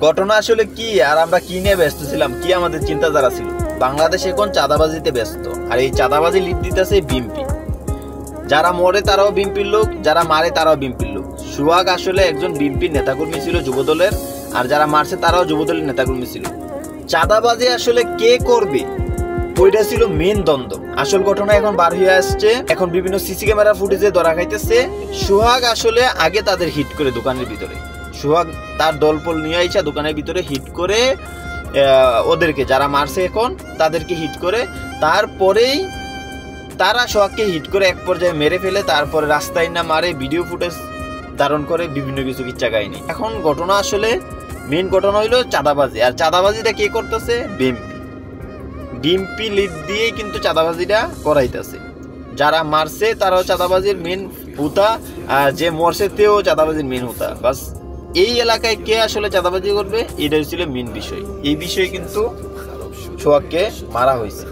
ঘটনা আসলে কি আর আমরা কি নিয়ে ব্যস্ত ছিলাম, কি আমাদের চিন্তাধারা ছিল? বাংলাদেশ এখন চাঁদাবাজিতে ব্যস্ত, আর এই চাঁদাবাজি লিড দিতেছে বিএনপি। যারা মরে তারাও বিএনপির লোক, যারা মারে তারাও বিএনপির লোক। সোহাগ আসলে একজন বিএনপির নেতাকর্মী ছিল যুবদলের, আর যারা মারছে তারাও যুবদলের নেতাকর্মী ছিল। চাঁদাবাজি আসলে কে করবে ওইটা ছিল মেন দ্বন্দ্ব। আসল ঘটনা এখন বার হয়ে আসছে, এখন বিভিন্ন সিসি ক্যামেরা ফুটেজে ধরা খাইতেছে। সোহাগ আসলে আগে তাদের হিট করে দোকানের ভিতরে, সোহাগ তার দলপল নিয়ে আইসা দোকানের ভিতরে হিট করে ওদেরকে যারা মারছে এখন তাদেরকে হিট করে, তারপরেই তারা সোহাগকে হিট করে এক পর্যায়ে মেরে ফেলে, তারপরে রাস্তায় না মারে ভিডিও ফুটেজ ধারণ করে বিভিন্ন কিছু কিচ্ছা কাহিনী। এখন ঘটনা আসলে মেন ঘটনা হইলো চাঁদাবাজি, আর চাঁদাবাজিটা কে করতেছে? বিএনপি লিড দিয়েই কিন্তু চাঁদাবাজিটা করাইতেছে। যারা মারছে তারাও চাঁদাবাজির মেন হুতা, আর যে মরছে তেও চাঁদাবাজির মেন হুতা। বাস এই এলাকায় কে আসলে চাঁদাবাজি করবে এটাই ছিল মেন বিষয়। এই বিষয়ে কিন্তু সোহাগকে মারা হয়েছে।